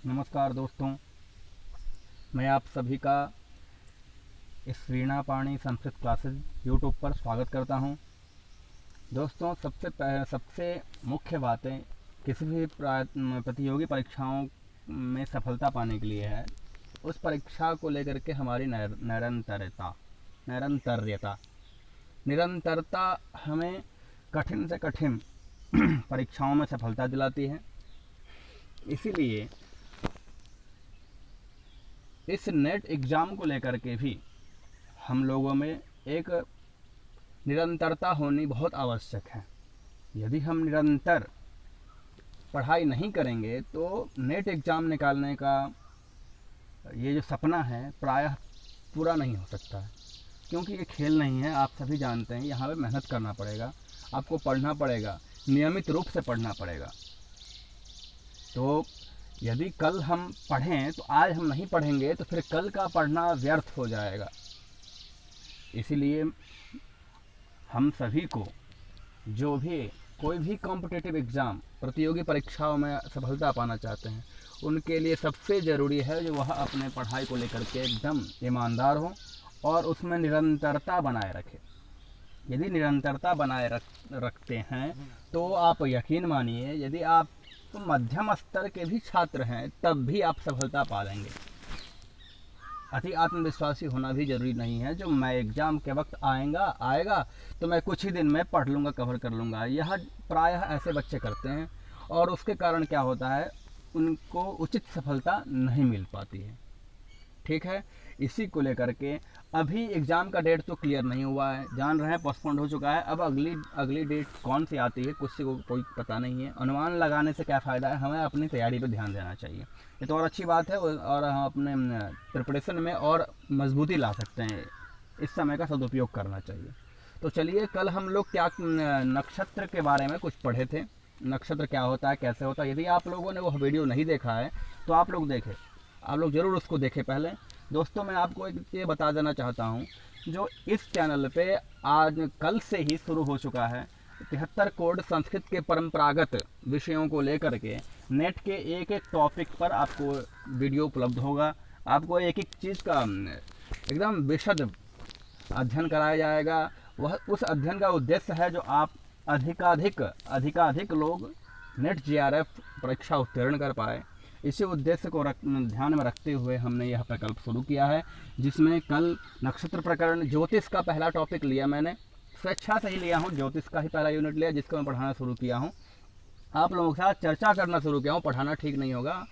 नमस्कार दोस्तों, मैं आप सभी का इस वीणा पाणी संस्कृत क्लासेस यूट्यूब पर स्वागत करता हूं। दोस्तों, सबसे मुख्य बातें किसी भी प्रतियोगी परीक्षाओं में सफलता पाने के लिए है उस परीक्षा को लेकर के हमारी निरंतरता हमें कठिन से कठिन परीक्षाओं में सफलता दिलाती है। इसीलिए इस नेट एग्ज़ाम को लेकर के भी हम लोगों में एक निरंतरता होनी बहुत आवश्यक है। यदि हम निरंतर पढ़ाई नहीं करेंगे तो नेट एग्ज़ाम निकालने का ये जो सपना है प्रायः पूरा नहीं हो सकता है, क्योंकि ये खेल नहीं है। आप सभी जानते हैं, यहाँ पे मेहनत करना पड़ेगा, आपको पढ़ना पड़ेगा, नियमित रूप से पढ़ना पड़ेगा। तो यदि कल हम पढ़ें तो आज हम नहीं पढ़ेंगे तो फिर कल का पढ़ना व्यर्थ हो जाएगा। इसीलिए हम सभी को जो भी कोई भी कॉम्पिटिटिव एग्ज़ाम प्रतियोगी परीक्षाओं में सफलता पाना चाहते हैं, उनके लिए सबसे ज़रूरी है जो वह अपने पढ़ाई को लेकर के एकदम ईमानदार हो और उसमें निरंतरता बनाए रखें। यदि निरंतरता बनाए रखते हैं तो आप यकीन मानिए, यदि आप तो मध्यम स्तर के भी छात्र हैं तब भी आप सफलता पा लेंगे। अति आत्मविश्वासी होना भी जरूरी नहीं है जो मैं एग्ज़ाम के वक्त आएगा तो मैं कुछ ही दिन में पढ़ लूँगा, कवर कर लूँगा। यह प्रायः ऐसे बच्चे करते हैं और उसके कारण क्या होता है, उनको उचित सफलता नहीं मिल पाती है। ठीक है, इसी को लेकर के अभी एग्ज़ाम का डेट तो क्लियर नहीं हुआ है, जान रहे हैं पोस्टपोन्ड हो चुका है। अब अगली डेट कौन सी आती है किसी को कोई पता नहीं है। अनुमान लगाने से क्या फ़ायदा है, हमें अपनी तैयारी पर ध्यान देना चाहिए। ये तो और अच्छी बात है और हम अपने प्रिपरेशन में और मजबूती ला सकते हैं। इस समय का सदुपयोग करना चाहिए। तो चलिए, कल हम लोग क्या नक्षत्र के बारे में कुछ पढ़े थे। नक्षत्र क्या होता है, कैसे होता है। यदि आप लोगों ने वह वीडियो नहीं देखा है तो आप लोग ज़रूर उसको देखें पहले। दोस्तों, मैं आपको एक ये बता देना चाहता हूँ, जो इस चैनल पे आज कल से ही शुरू हो चुका है 73 कोड संस्कृत के परंपरागत विषयों को लेकर के नेट के एक एक टॉपिक पर आपको वीडियो उपलब्ध होगा। आपको एक एक चीज़ का एकदम विशद अध्ययन कराया जाएगा। वह उस अध्ययन का उद्देश्य है जो आप अधिकाधिक लोग नेट जीआरएफ परीक्षा उत्तीर्ण कर पाए। इसी उद्देश्य को ध्यान में रखते हुए हमने यह प्रकल्प शुरू किया है, जिसमें कल नक्षत्र प्रकरण ज्योतिष का पहला टॉपिक लिया। मैंने स्वेच्छा से ही लिया हूँ, ज्योतिष का ही पहला यूनिट लिया, जिसको मैं पढ़ाना शुरू किया हूँ। आप लोगों के साथ चर्चा करना शुरू किया हूँ, पढ़ाना ठीक नहीं होगा।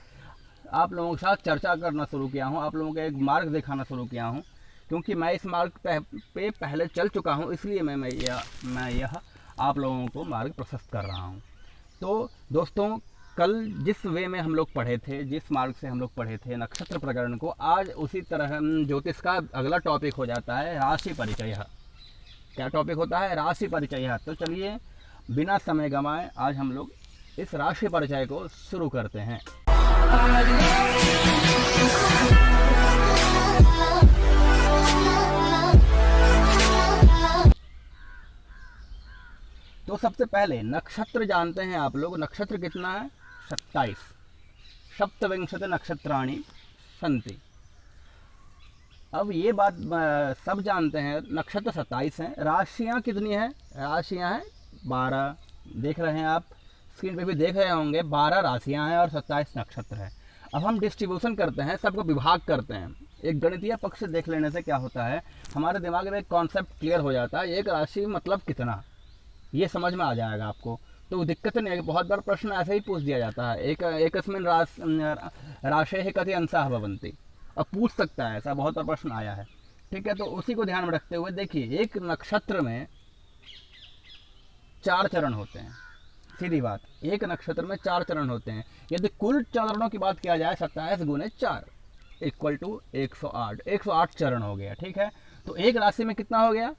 आप लोगों के साथ चर्चा करना शुरू किया हूँ, आप लोगों को एक मार्ग दिखाना शुरू किया हूँ, क्योंकि मैं इस मार्ग पे पहले चल चुका हूँ। इसलिए मैं यह आप लोगों को मार्ग प्रशस्त कर रहा हूँ। तो दोस्तों, कल जिस वे में हम लोग पढ़े थे, जिस मार्ग से हम लोग पढ़े थे नक्षत्र प्रकरण को, आज उसी तरह ज्योतिष का अगला टॉपिक हो जाता है राशि परिचय। क्या टॉपिक होता है? राशि परिचय। तो चलिए, बिना समय गंवाए आज हम लोग इस राशि परिचय को शुरू करते हैं। तो सबसे पहले नक्षत्र जानते हैं आप लोग। नक्षत्र कितना है? 27। सप्तविंशति नक्षत्राणि सन्ति। अब ये बात सब जानते हैं, नक्षत्र 27 हैं। राशियां कितनी हैं? राशियां हैं 12। देख रहे हैं आप, स्क्रीन पे भी देख रहे होंगे, 12 राशियां हैं और 27 नक्षत्र हैं। अब हम डिस्ट्रीब्यूशन करते हैं, सबको विभाग करते हैं। एक गणितीय पक्ष से देख लेने से क्या होता है, हमारे दिमाग में एक कॉन्सेप्ट क्लियर हो जाता है। एक राशि मतलब कितना, ये समझ में आ जाएगा आपको। तो दिक्कत नहीं है। बहुत बार प्रश्न ऐसे ही पूछ दिया जाता है, एकस्मिन् राशेः कति अंशाः भवन्ति। अब पूछ सकता है, ऐसा बहुत बार प्रश्न आया है। ठीक है, तो उसी को ध्यान में रखते हुए देखिए, एक नक्षत्र में 4 चरण होते हैं। सीधी बात, एक नक्षत्र में 4 चरण होते हैं। यदि कुल चरणों की बात किया जाए, 27 गुने 4 = 108। 108 चरण हो गया। ठीक है, तो एक राशि में कितना हो गया?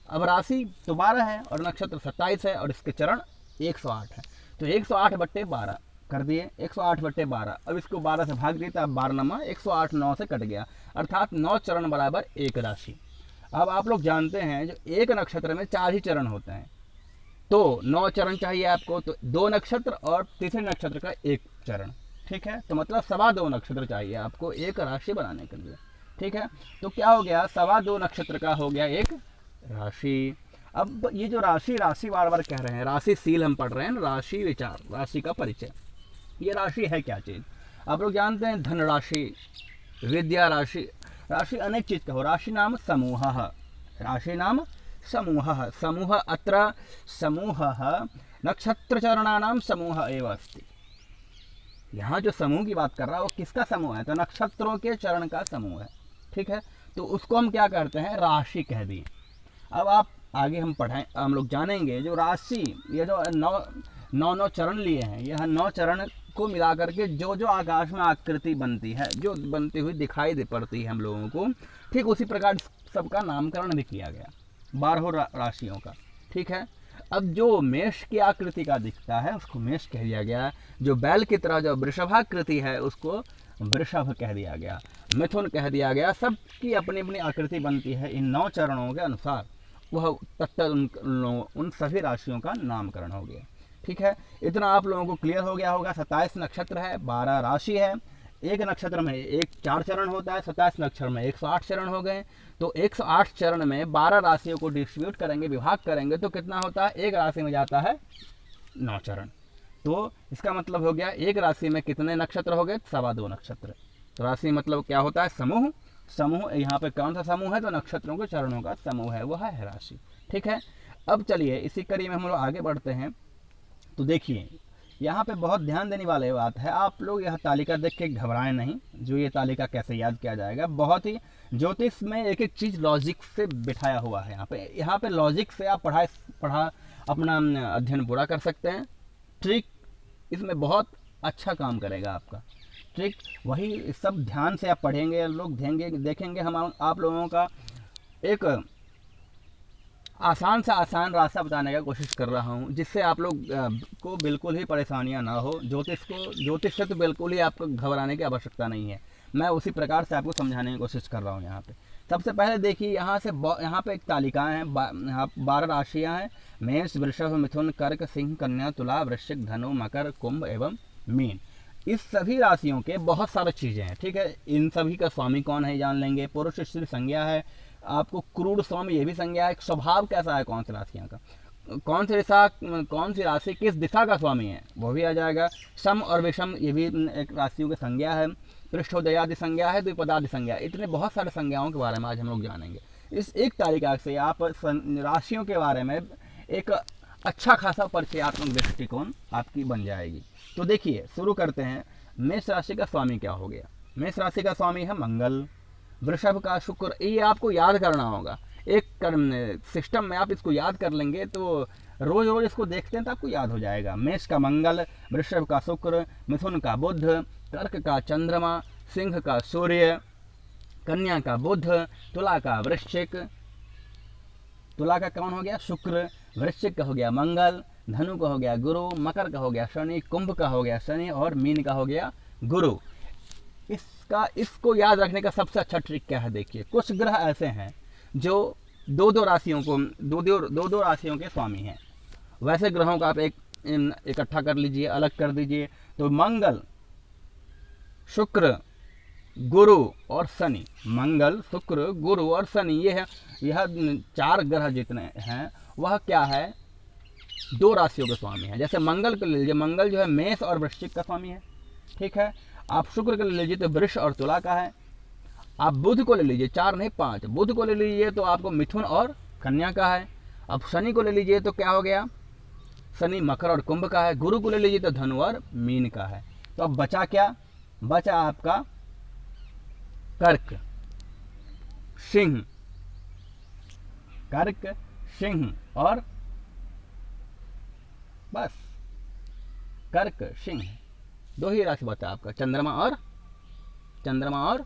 अब राशि तो 12 है और नक्षत्र 27 है और इसके चरण 108 है। तो 108/12 कर दिए, 108/12। अब इसको 12 से भाग दिए, तो अब 12 108 9 से कट गया, अर्थात 9 चरण बराबर एक राशि। अब आप लोग जानते हैं, जो एक नक्षत्र में 4 ही चरण होते हैं, तो 9 चरण चाहिए आपको। तो 2 नक्षत्र और तीसरे नक्षत्र का 1 चरण, ठीक है, तो मतलब 2.25 नक्षत्र चाहिए आपको एक राशि बनाने के लिए। ठीक है, तो क्या हो गया, 2.25 नक्षत्र का हो गया एक राशि। अब ये जो राशि राशि बार बार कह रहे हैं, राशिशील हम पढ़ रहे हैं, राशि विचार, राशि का परिचय। ये राशि है क्या चीज़, आप लोग जानते हैं, धन राशि, विद्या राशि, राशि अनेक चीज का हो। राशि नाम समूह, राशि नाम समूह, समूह अत्र समूह नक्षत्र चरणानाम समूह एव अस्ति। यहाँ जो समूह की बात कर रहा है वो किसका समूह है, तो नक्षत्रों के चरण का समूह है। ठीक है, तो उसको हम क्या करते हैं, राशि कह दिए। अब आप आगे हम पढ़ाएं, हम लोग जानेंगे जो राशि, ये जो नौ चरण लिए हैं, यह 9 चरण को मिला करके जो जो आकाश में आकृति बनती है, जो बनती हुई दिखाई दे पड़ती है हम लोगों को, ठीक उसी प्रकार सबका नामकरण भी किया गया 12 राशियों का। ठीक है, अब जो मेष की आकृति का दिखता है उसको मेष कह दिया गया, जो बैल की तरह जो वृषभाकृति है उसको वृषभ कह दिया गया, मिथुन कह दिया गया। सबकी अपनी अपनी आकृति बनती है इन 9 चरणों के अनुसार, वह तत्त उन सभी राशियों का नामकरण हो गया। ठीक है, इतना आप लोगों को क्लियर हो गया होगा। 27 नक्षत्र है, 12 राशि है, एक नक्षत्र में 4 चरण होता है, 27 नक्षत्र में 108 चरण हो गए। तो 108 चरण में 12 राशियों को डिस्ट्रीब्यूट करेंगे, विभाग करेंगे तो कितना होता है, एक राशि में जाता है 9 चरण। तो इसका मतलब हो गया एक राशि में कितने नक्षत्र हो गए, 2.25 नक्षत्र। तो राशि मतलब क्या होता है, समूह। समूह यहाँ पे कौन सा समूह है, तो नक्षत्रों के चरणों का समूह है, वह है राशि। ठीक है, अब चलिए इसी कड़ी में हम लोग आगे बढ़ते हैं। तो देखिए यहाँ पे बहुत ध्यान देने वाली बात है, आप लोग यह तालिका देख के घबराएं नहीं, जो ये तालिका कैसे याद किया जाएगा। बहुत ही ज्योतिष में एक एक चीज़ लॉजिक से बिठाया हुआ है। यहाँ पे लॉजिक से आप पढ़ा अपना अध्ययन पूरा कर सकते हैं। ट्रिक इसमें बहुत अच्छा काम करेगा आपका। ट्रिक वही सब ध्यान से आप पढ़ेंगे, लोग देखेंगे हम आप लोगों का एक आसान से आसान रास्ता बताने का कोशिश कर रहा हूँ, जिससे आप लोग को बिल्कुल ही परेशानियाँ ना हो। ज्योतिष से तो बिल्कुल ही आपको घबराने की आवश्यकता नहीं है, मैं उसी प्रकार से आपको समझाने की कोशिश कर रहा हूँ। यहाँ पे सबसे पहले देखिए, यहाँ पे एक तालिकाएँ हैं, 12 राशियाँ हैं, मेष, वृषभ, मिथुन, कर्क, सिंह, कन्या, तुला, वृश्चिक, धनु, मकर, कुंभ एवं मीन। इस सभी राशियों के बहुत सारी चीज़ें हैं। ठीक है, इन सभी का स्वामी कौन है जान लेंगे। पुरुष स्त्री संज्ञा है, आपको क्रूर स्वामी ये भी संज्ञा है। स्वभाव कैसा है कौन सी राशियाँ का, कौन सी राशि किस दिशा का स्वामी है वो भी आ जाएगा। सम और विषम ये भी एक राशियों की संज्ञा है। पृष्ठोदयादि संज्ञा है, द्विपदादि संज्ञा, इतने बहुत सारे संज्ञाओं के बारे में आज हम लोग जानेंगे। इस एक तालिका से आप राशियों के बारे में एक अच्छा खासा परिचयात्मक दृष्टिकोण आपकी बन जाएगी। तो देखिए शुरू करते हैं। मेष राशि का स्वामी क्या हो गया, मेष राशि का स्वामी है मंगल, वृषभ का शुक्र। ये आपको याद करना होगा, एक सिस्टम में आप इसको याद कर लेंगे तो रोज रोज इसको देखते हैं तो आपको याद हो जाएगा। मेष का मंगल, वृषभ का शुक्र, मिथुन का बुध, कर्क का चंद्रमा, सिंह का सूर्य, कन्या का बुध, तुला का वृश्चिक, तुला का कौन हो गया शुक्र, वृश्चिक का हो गया मंगल, धनु का हो गया गुरु, मकर का हो गया शनि, कुंभ का हो गया शनि और मीन का हो गया गुरु। इसको याद रखने का सबसे अच्छा ट्रिक क्या है, देखिए कुछ ग्रह ऐसे हैं जो दो राशियों के स्वामी हैं। वैसे ग्रहों का आप इकट्ठा कर लीजिए, अलग कर दीजिए। तो मंगल, शुक्र, गुरु और शनि, मंगल, शुक्र, गुरु और शनि, यह 4 ग्रह जितने हैं वह क्या है, 2 राशियों के स्वामी है। जैसे मंगल को ले लीजिए, मंगल जो है मेष और वृश्चिक का स्वामी है। ठीक है, आप शुक्र को ले लीजिए तो वृष और तुला का है। आप बुध को ले लीजिए, 4 नहीं 5, बुध को ले लीजिए तो आपको मिथुन और कन्या का है। अब शनि को ले लीजिए तो क्या हो गया, शनि मकर और कुंभ का है। गुरु को ले लीजिए तो धनु और मीन का है। तो अब बचा क्या, बचा आपका कर्क, सिंह, कर्क, सिंह और बस कर्क, सिंह, 2 ही राशि बचा आपका, चंद्रमा और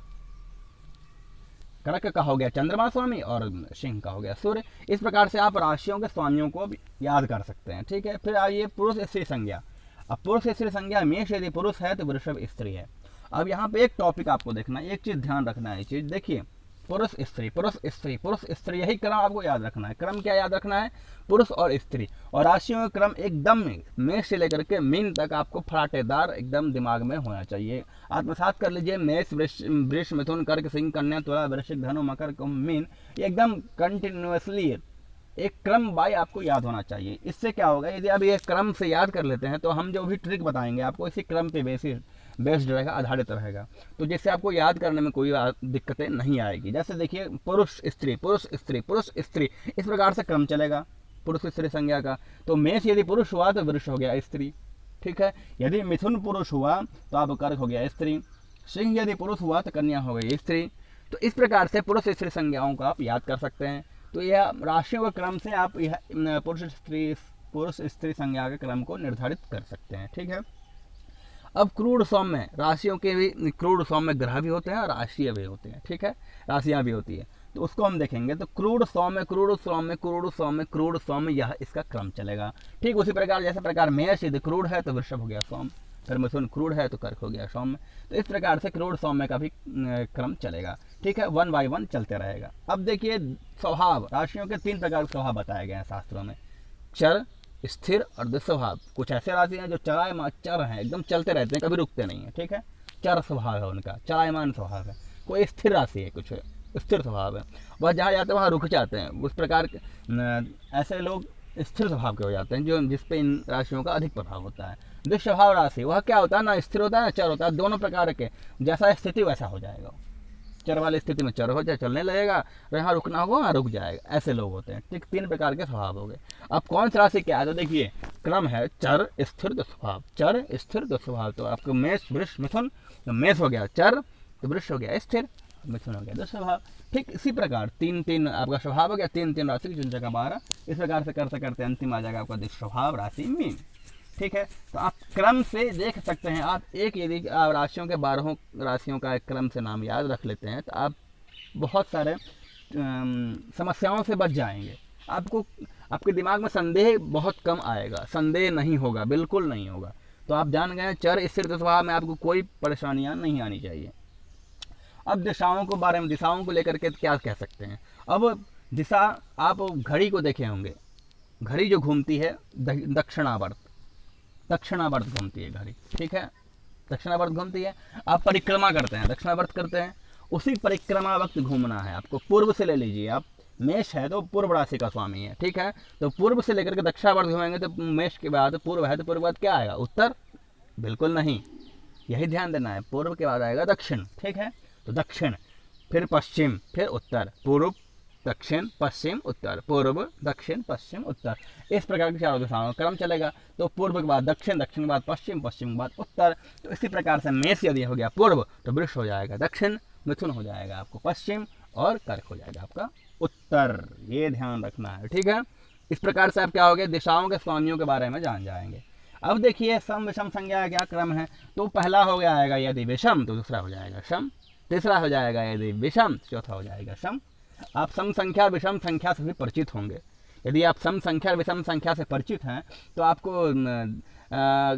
कर्क का हो गया चंद्रमा स्वामी और सिंह का हो गया सूर्य। इस प्रकार से आप राशियों के स्वामियों को याद कर सकते हैं। ठीक है, फिर आइए पुरुष स्त्री संज्ञा। अब पुरुष स्त्री संज्ञा, मेष यदि पुरुष है तो वृषभ स्त्री है। अब यहाँ पे एक टॉपिक आपको देखना है, एक चीज ध्यान रखना है। चीज देखिए, पुरुष स्त्री, पुरुष स्त्री, पुरुष स्त्री, यही क्रम आपको याद रखना है। क्रम क्या याद रखना है? पुरुष और स्त्री। और राशियों का क्रम एकदम मेष से लेकर के मीन तक आपको फराटेदार एकदम दिमाग में होना चाहिए। आत्मसात कर लीजिए। मेष, वृष, मिथुन, कर्क, सिंह, कन्या, तुला, वृश्चिक, धनु, मकर, कुंभ, मीन, ये एकदम कंटिन्यूअसली एक क्रम बाय आपको याद होना चाहिए। इससे क्या होगा, यदि आप ये क्रम से याद कर लेते हैं तो हम जो भी ट्रिक बताएंगे आपको इसी क्रम पे बेस्ड रहेगा, आधारित रहेगा, तो जिससे आपको याद करने में कोई दिक्कतें नहीं आएगी। जैसे देखिए पुरुष स्त्री, पुरुष स्त्री, पुरुष स्त्री, इस प्रकार से क्रम चलेगा पुरुष स्त्री संज्ञा का। तो मेष यदि पुरुष हुआ तो वृष हो गया स्त्री, ठीक है। यदि मिथुन पुरुष हुआ तो आप कर्क हो गया स्त्री। सिंह यदि पुरुष हुआ तो कन्या हो गई स्त्री। तो इस प्रकार से पुरुष स्त्री संज्ञाओं को आप याद कर सकते हैं। तो यह राशियों के क्रम से आप यह पुरुष स्त्री संज्ञा के क्रम को निर्धारित कर सकते हैं, ठीक है। अब क्रूड सौम्य राशियों के भी क्रूड सौम्य ग्रह भी होते हैं और राशियाँ भी होते हैं, ठीक है, राशियाँ भी होती है। तो उसको हम देखेंगे। तो क्रूड सौम्य, क्रूड सौम्य, क्रूड सौम्य, क्रूड सौम्य, यह इसका क्रम चलेगा। ठीक उसी प्रकार जैसे प्रकार मेष यदि क्रूड है तो वृषभ हो गया सौम्य, फिर मिथुन क्रूड है तो कर्क हो गया सौम्य। तो इस प्रकार से क्रूड सौम्य का भी क्रम चलेगा, ठीक है, 1 by 1 चलते रहेगा। अब देखिए स्वभाव, राशियों के 3 प्रकार के स्वभाव बताए गए हैं शास्त्रों में, चर, स्थिर और दुस्वभाव। कुछ ऐसे राशि हैं जो चर हैं, एकदम चलते रहते हैं, कभी रुकते नहीं है, ठीक है, चर स्वभाव है उनका, चलायमान स्वभाव है। कोई स्थिर राशि है, कुछ स्थिर स्वभाव है, वह जहाँ जाते हैं वहाँ रुक जाते हैं। उस प्रकार के ऐसे लोग स्थिर स्वभाव के हो जाते हैं जो जिस पे इन राशियों का अधिक प्रभाव होता है। दुस्वभाव राशि वह क्या होता है, ना स्थिर होता है ना चर होता है, दोनों प्रकार के, जैसा स्थिति वैसा हो जाएगा। चर वाली स्थिति में चर हो जाए, चलने लगेगा, यहाँ रुकना होगा वहाँ रुक जाएगा, ऐसे लोग होते हैं, ठीक। 3 प्रकार के स्वभाव हो गए। अब कौन सी राशि क्या है, तो देखिए क्रम है चर, स्थिर, दुस्वभाव, चर, स्थिर, दुस्वभाव। तो आपको मेष, वृष, मिथुन, तो मेष हो गया चर, तो वृष हो गया स्थिर, मिथुन हो गया दुस्वभाव। ठीक इसी प्रकार 3 आपका स्वभाव हो गया, 3 राशि की जगह 12। इस प्रकार से करते करते अंतिम आ जाएगा आपका दुस्वभाव राशि मीन, ठीक है। तो आप क्रम से देख सकते हैं। आप यदि आप राशियों के 12 राशियों का एक क्रम से नाम याद रख लेते हैं तो आप बहुत सारे समस्याओं से बच जाएंगे। आपको आपके दिमाग में संदेह बहुत कम आएगा, संदेह नहीं होगा, बिल्कुल नहीं होगा। तो आप जान गए चर, स्थिर, दुस्वभाव में आपको कोई परेशानियां नहीं आनी चाहिए। अब दिशाओं को बारे में, दिशाओं को लेकर के क्या कह सकते हैं। अब दिशा, आप घड़ी को देखे होंगे, घड़ी जो घूमती है दक्षिणावर्त घूमती है घड़ी, ठीक है, दक्षिणावर्त घूमती है। आप परिक्रमा करते हैं, दक्षिणावर्त करते हैं, उसी परिक्रमा वक्त घूमना है आपको। पूर्व से ले लीजिए, आप मेष है तो पूर्व राशि का स्वामी है, ठीक है, तो पूर्व से लेकर के दक्षिणावर्त घूमेंगे तो मेष के बाद पूर्व है तो पूर्व के बाद क्या आएगा, उत्तर, बिल्कुल नहीं, यही ध्यान देना है। पूर्व के बाद आएगा दक्षिण, ठीक है, तो दक्षिण, फिर पश्चिम, फिर उत्तर, पूर्व, दक्षिण, पश्चिम, उत्तर, पूर्व, दक्षिण, पश्चिम, उत्तर, इस प्रकार के 4 दिशाओं का क्रम चलेगा। तो पूर्व के बाद दक्षिण, दक्षिण के बाद पश्चिम, पश्चिम के बाद उत्तर। तो इसी प्रकार से मेष यदि हो गया पूर्व तो वृष हो जाएगा दक्षिण, मिथुन हो जाएगा आपको पश्चिम और कर्क हो जाएगा आपका उत्तर। ये ध्यान रखना है, ठीक है। इस प्रकार से आप क्या हो गए, दिशाओं के स्वामियों के बारे में जान जाएंगे। अब देखिए सम विषम संज्ञा का क्या क्रम है। तो पहला हो गया आएगा यदि विषम तो दूसरा हो जाएगा सम, तीसरा हो जाएगा यदि विषम, चौथा हो जाएगा सम। आप सम संख्या विषम संख्या से भी परिचित होंगे। यदि आप सम संख्या विषम संख्या से परिचित हैं तो आपको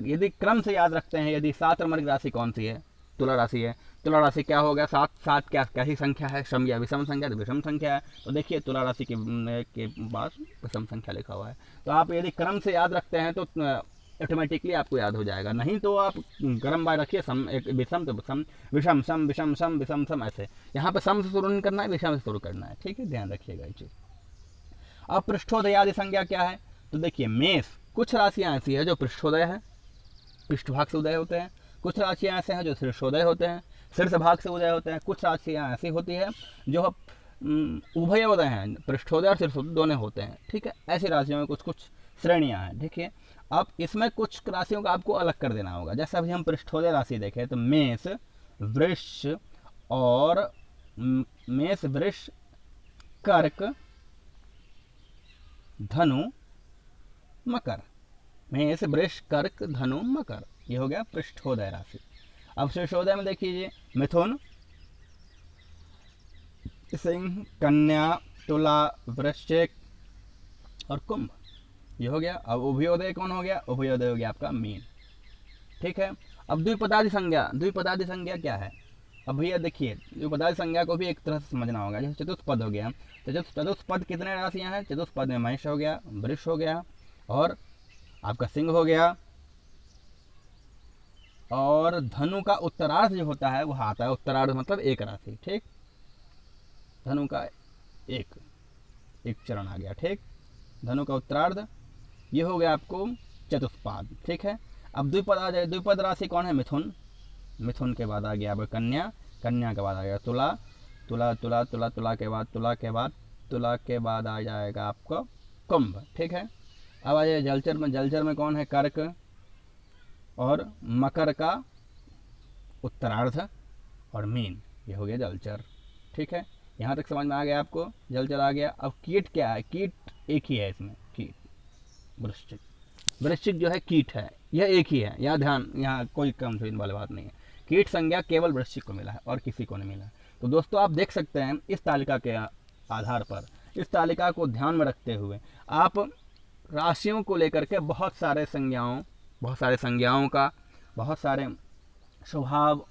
यदि क्रम से याद रखते हैं, यदि 7 नंबर की राशि कौन सी है, तुला राशि है। तुला राशि क्या हो गया, 7 कैसी संख्या है, सम या विषम संख्या, तो विषम संख्या है। तो देखिए तुला राशि के बाद विषम संख्या लिखा हुआ है। तो आप यदि क्रम से याद रखते हैं तो ऑटोमेटिकली आपको याद हो जाएगा। नहीं तो आप क्रम बाय रखिए, सम एक विषम तो सम, विषम सम, विषम सम, विषम सम, ऐसे। यहाँ पे सम से शुरू नहीं करना है, विषम से शुरू करना है, ठीक है, ध्यान रखिएगा ये चीज़। अब पृष्ठोदय आदि संज्ञा क्या है, तो देखिए मेष, कुछ राशियाँ ऐसी है जो पृष्ठोदय है, पृष्ठभाग से उदय होते हैं। कुछ राशियाँ ऐसे हैं जो शीर्षोदय होते हैं, शीर्ष भाग से उदय होते हैं। कुछ राशियाँ ऐसी होती है जो उभयोदय हैं, पृष्ठोदय और शीर्षोदय दोनों होते हैं, ठीक है। ऐसी राशियों में कुछ श्रेणियाँ हैं, देखिए। अब इसमें कुछ राशियों का आपको अलग कर देना होगा। जैसे अभी हम पृष्ठोदय राशि देखें तो मेष, वृष और मेष, वृष, कर्क, धनु, मकर, मेष, वृष, कर्क, धनु, मकर, ये हो गया पृष्ठोदय राशि। अब शीर्षोदय में देखिए मिथुन, सिंह, कन्या, तुला, वृश्चिक और कुंभ, ये हो गया। अब उभयोदय कौन हो गया, उभयोदय हो गया आपका मीन, ठीक है। अब द्विपदादि संज्ञा, द्विपदादि संज्ञा क्या है। अब भैया देखिए, जो पदार्थ संज्ञा को भी एक तरह से समझना होगा। जैसे चतुष्पद हो गया, चतुष्पद कितने राशियां हैं? चतुष्पद में महेश हो गया, वृष हो गया, और आपका सिंह हो गया, और धनु का उत्तरार्ध जो होता है वो आता है, उत्तरार्ध मतलब एक राशि, ठीक, धनु का एक चरण आ गया, ठीक, धनु का उत्तरार्ध, ये हो गया आपको चतुष्पाद, ठीक है। अब द्विपद आ जाए, द्विपद राशि कौन है? मिथुन, मिथुन के बाद आ गया आपका कन्या, कन्या के बाद आ गया तुला, तुला तुला तुला तुला के बाद तुला के बाद आ जाएगा आपका कुंभ, ठीक है। अब आ जाए जलचर में, जलचर में कौन है? कर्क, और मकर का उत्तरार्ध, और मीन, ये हो गया जलचर, ठीक है। यहाँ तक समझ में आ गया आपको, जलचर आ गया। अब कीट क्या है? कीट एक ही है इसमें, कीट वृश्चिक, वृश्चिक जो है कीट है, यह एक ही है, यहाँ ध्यान, यहाँ कोई कम छोड़ने वाली बात नहीं है। कीट संज्ञा केवल वृश्चिक को मिला है और किसी को नहीं मिला। तो दोस्तों आप देख सकते हैं इस तालिका के आधार पर, इस तालिका को ध्यान में रखते हुए आप राशियों को लेकर के बहुत सारे संज्ञाओं का, बहुत सारे स्वभाव,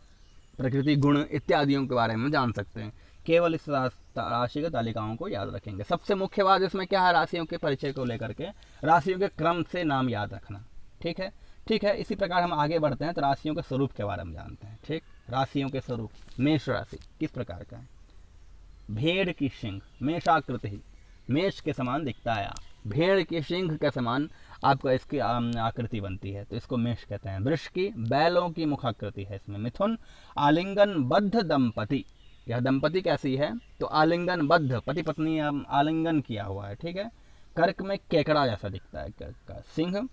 प्रकृति, गुण इत्यादियों के बारे में जान सकते हैं, केवल इस राशि की तालिकाओं को याद रखेंगे। सबसे मुख्य बात इसमें क्या है? राशियों के परिचय को लेकर के राशियों के क्रम से नाम याद रखना, ठीक है, ठीक है। इसी प्रकार हम आगे बढ़ते हैं तो राशियों के स्वरूप के बारे में जानते हैं, ठीक। राशियों के स्वरूप, मेष राशि किस प्रकार का है? भेड़ की सिंह, मेषाकृति, मेष के समान दिखता है, भेड़ की सिंह के समान आपको इसकी आकृति बनती है, तो इसको मेष कहते हैं। वृष की बैलों की मुखाकृति है इसमें। मिथुन आलिंगन बद्ध दंपति, यह दंपति कैसी है? तो आलिंगन बद्ध, पति पत्नी आलिंगन किया हुआ है, ठीक है। कर्क में केकड़ा जैसा दिखता है कर्क का। सिंह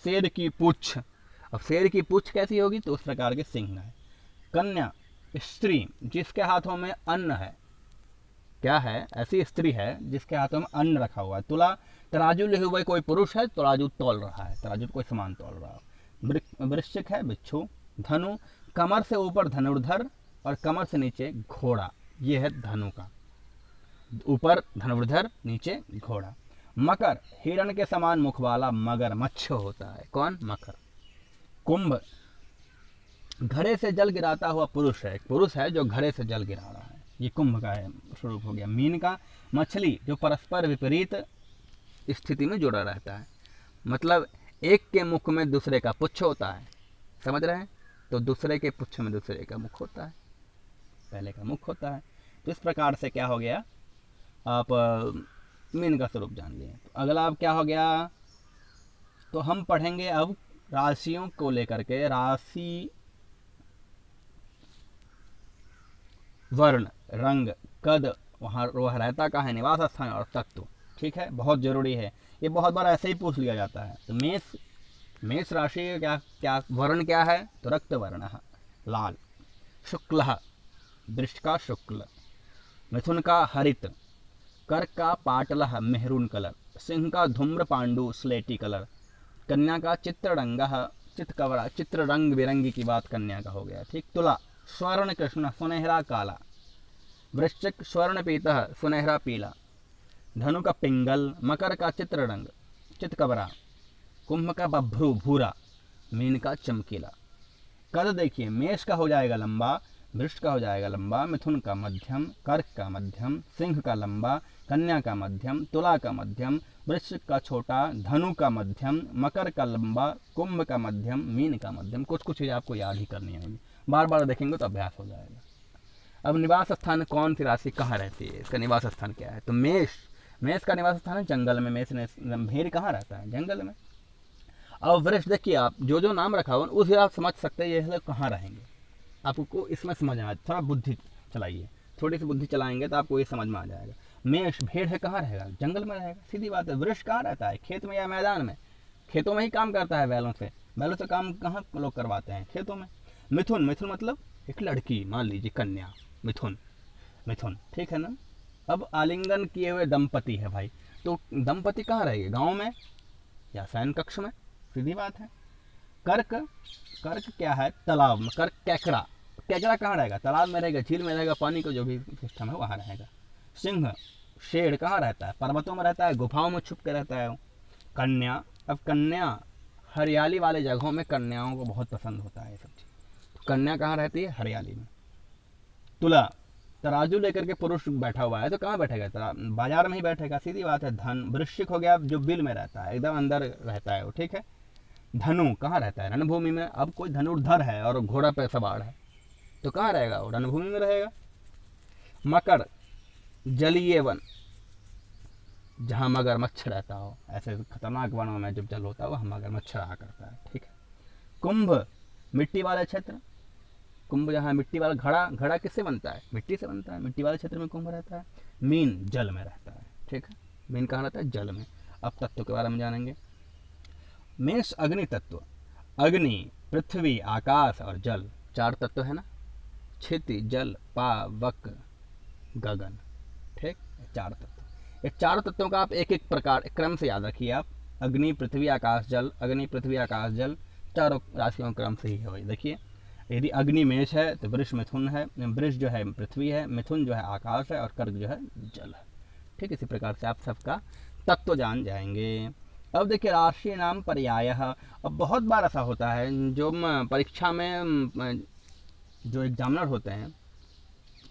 शेर की पूंछ, अब शेर की पूंछ कैसी होगी? तो उस प्रकार के सिंह है। कन्या स्त्री जिसके हाथों में अन्न है, क्या है? ऐसी स्त्री है जिसके हाथों में अन्न रखा हुआ है। तुला तराजू लिए हुए कोई पुरुष है, तराजू तोल रहा है, तराजू कोई सामान तोल रहा है। वृश्चिक है बिच्छू। धनु कमर से ऊपर धनुर्धर और कमर से नीचे घोड़ा, ये है धनु का, ऊपर धनुर्धर नीचे घोड़ा। मकर हिरण के समान मुख वाला मगरमच्छ होता है, कौन? मकर। कुंभ घड़े से जल गिराता हुआ पुरुष है, एक पुरुष है जो घड़े से जल गिरा रहा है, ये कुंभ का है स्वरूप हो गया। मीन का मछली जो परस्पर विपरीत स्थिति में जुड़ा रहता है, मतलब एक के मुख में दूसरे का पुच्छ होता है, समझ रहे हैं? तो दूसरे के पुच्छ में दूसरे का मुख होता है, पहले का मुख होता है। तो इस प्रकार से क्या हो गया, आप मीन का स्वरूप जान लिए। तो अगला अब क्या हो गया, तो हम पढ़ेंगे अब राशियों को लेकर के, राशि, वर्ण, रंग, कद, वहाँ वह रहता का है, निवास स्थान और तत्व, ठीक है, बहुत जरूरी है, ये बहुत बार ऐसे ही पूछ लिया जाता है। तो मेष राशि क्या क्या वर्ण क्या है? तो रक्त वर्ण, लाल। शुक्ल, वृष का शुक्ल। मिथुन का हरित। कर्क का पाटल मेहरून कलर। सिंह का धूम्र पांडु स्लेटी कलर। कन्या का चित्ररंग, चितकवरा, चित्र रंग बिरंगी की बात कन्या का हो गया, ठीक। तुला स्वर्ण कृष्ण सुनहरा काला। वृश्चिक स्वर्ण पीतः सुनहरा पीला। धनु का पिंगल। मकर का चित्र रंग चितकबरा। कुंभ का बभ्रू भूरा। मीन का चमकीला। कद देखिए, मेष का हो जाएगा लंबा, वृष का हो जाएगा लंबा, मिथुन का मध्यम, कर्क का मध्यम, सिंह का लंबा, कन्या का मध्यम, तुला का मध्यम, वृश्चिक का छोटा, धनु का मध्यम, मकर का लंबा, कुंभ का मध्यम, मीन का मध्यम। कुछ कुछ चीज़ें आपको याद ही करनी होगी, बार बार देखेंगे तो अभ्यास हो जाएगा। अब निवास स्थान कौन सी राशि कहाँ रहती है, इसका निवास स्थान क्या है? तो मेष का निवास स्थान है जंगल में। मेष ने भेड़ कहाँ रहता है? जंगल में। अब वृष देखिए, आप जो जो नाम रखा हो उस आप समझ सकते हैं ये लोग कहाँ रहेंगे, आपको इसमें समझ आ, थोड़ा बुद्धि चलाइए, थोड़ी सी बुद्धि चलाएंगे तो आपको ये समझ में आ जाएगा। मेष भेड़ है, कहाँ रहेगा? जंगल में रहेगा, सीधी बात है। वृष कहाँ रहता है? खेत में या मैदान में? खेतों में ही काम करता है, बैलों से काम कहाँ लोग करवाते हैं? खेतों में। मिथुन मतलब एक लड़की, मान लीजिए कन्या, मिथुन, ठीक है ना। अब आलिंगन किए हुए दंपति है भाई, तो दंपति कहाँ रहेंगे? गाँव में या शयन कक्ष में, सीधी बात है। कर्क क्या है? तालाब में। कर्क केकड़ा कहाँ रहेगा? तालाब में रहेगा, झील में रहेगा, पानी का जो भी सिस्टम है वहाँ रहेगा। सिंह शेर कहाँ रहता है? पर्वतों में रहता है, गुफाओं में छुप के रहता है। कन्या, अब कन्या हरियाली वाले जगहों में कन्याओं को बहुत पसंद होता है ये सब चीज़, तो कन्या कहाँ रहती है? हरियाली में। तुला, तराजू लेकर के पुरुष बैठा हुआ है, तो कहाँ बैठेगा? बाजार में ही बैठेगा, सीधी बात है। धन, वृश्चिक हो गया जो बिल में रहता है, एकदम अंदर रहता है वो, ठीक है। धनु कहाँ रहता है? रणभूमि में। अब कोई धनुर्धर है और घोड़ा पे सवार है, तो कहाँ रहेगा वो? रणभूमि में रहेगा। मकर, जलीय वन, जहाँ मगरमच्छ रहता हो, ऐसे खतरनाक वनों में जब जल होता है वहाँ मगरमच्छ रहा करता है, ठीक है। कुंभ, मिट्टी वाले क्षेत्र, कुंभ जहाँ मिट्टी वाला, घड़ा, घड़ा किससे बनता है? मिट्टी से बनता है, मिट्टी वाले क्षेत्र में कुंभ रहता है। मीन, जल में रहता है, ठीक है। मीन कहाँ रहता है? जल में। अब तत्व के बारे में जानेंगे। मेष, अग्नि तत्व, अग्नि, पृथ्वी, आकाश और जल, 4 तत्व है ना। क्षिति, जल, पावक, गगन, ठीक, 4 तत्व। ये 4 तत्वों का आप एक एक प्रकार क्रम से याद रखिए आप। अग्नि, पृथ्वी, आकाश, जल, अग्नि, पृथ्वी, आकाश, जल, 4 राशियों क्रम से ही है वही। देखिए, यदि अग्नि मेष है तो वृष मिथुन है, वृष जो है पृथ्वी है, मिथुन जो है आकाश है और कर्क जो है जल है, ठीक। इसी प्रकार से आप सबका तत्व जान जाएंगे। अब देखिए, राशि नाम पर्यायः। अब बहुत बार ऐसा होता है जो परीक्षा में जो एग्जामिनर होते हैं,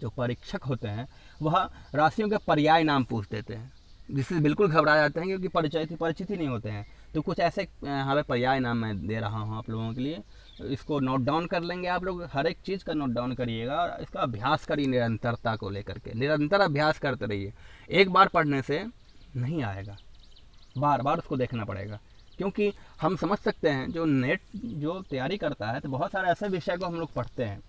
जो परीक्षक होते हैं, वह राशियों के पर्याय नाम पूछ देते हैं, जिससे बिल्कुल घबरा जाते हैं क्योंकि परिचित ही नहीं होते हैं। तो कुछ ऐसे यहाँ पे पर्याय नाम मैं दे रहा हूँ आप लोगों के लिए, इसको नोट डाउन कर लेंगे आप लोग, हर एक चीज़ का नोट डाउन करिएगा और इसका अभ्यास करिए निरंतरता को लेकर के, निरंतर अभ्यास करते रहिए। एक बार पढ़ने से नहीं आएगा, बार बार उसको देखना पड़ेगा। क्योंकि हम समझ सकते हैं जो नेट जो तैयारी करता है तो बहुत सारे ऐसे विषय को हम लोग पढ़ते हैं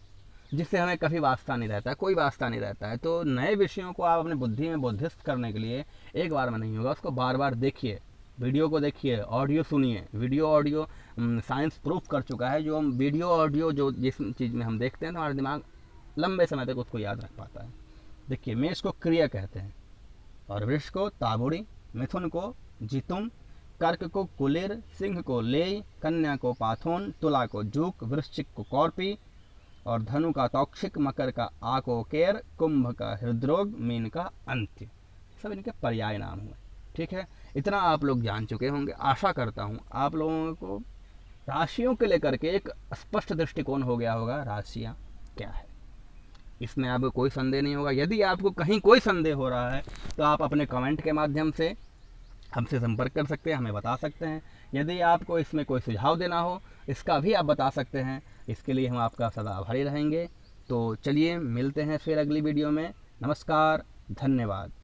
जिससे हमें कभी वास्ता नहीं रहता है, कोई वास्ता नहीं रहता है। तो नए विषयों को आप अपने बुद्धि में बोधिस्त करने के लिए एक बार में नहीं होगा, उसको बार बार देखिए, वीडियो को देखिए, ऑडियो सुनिए। वीडियो ऑडियो साइंस प्रूफ कर चुका है, जो हम वीडियो ऑडियो जो जिस चीज़ में हम देखते हैं तो हमारा दिमाग लंबे समय तक उसको याद रख पाता है। देखिए, मेष को क्रिया कहते हैं और वृष को ताबुड़ी, मिथुन को जितुम, कर्क को कुलिर, सिंह को लेय, कन्या को पाथोन, तुला को जूक, वृश्चिक को कौरपी और धनु का तौक्षिक, मकर का आकोकेर, कुंभ का हृदरोग, मीन का अंत्य। सब इनके पर्याय नाम हुए, ठीक है। इतना आप लोग जान चुके होंगे। आशा करता हूँ आप लोगों को राशियों के लेकर के एक स्पष्ट दृष्टिकोण हो गया होगा, राशियाँ क्या है, इसमें आपको कोई संदेह नहीं होगा। यदि आपको कहीं कोई संदेह हो रहा है तो आप अपने कमेंट के माध्यम से हमसे संपर्क कर सकते हैं, हमें बता सकते हैं। यदि आपको इसमें कोई सुझाव देना हो, इसका भी आप बता सकते हैं, इसके लिए हम आपका सदा आभारी रहेंगे। तो चलिए मिलते हैं फिर अगली वीडियो में। नमस्कार, धन्यवाद।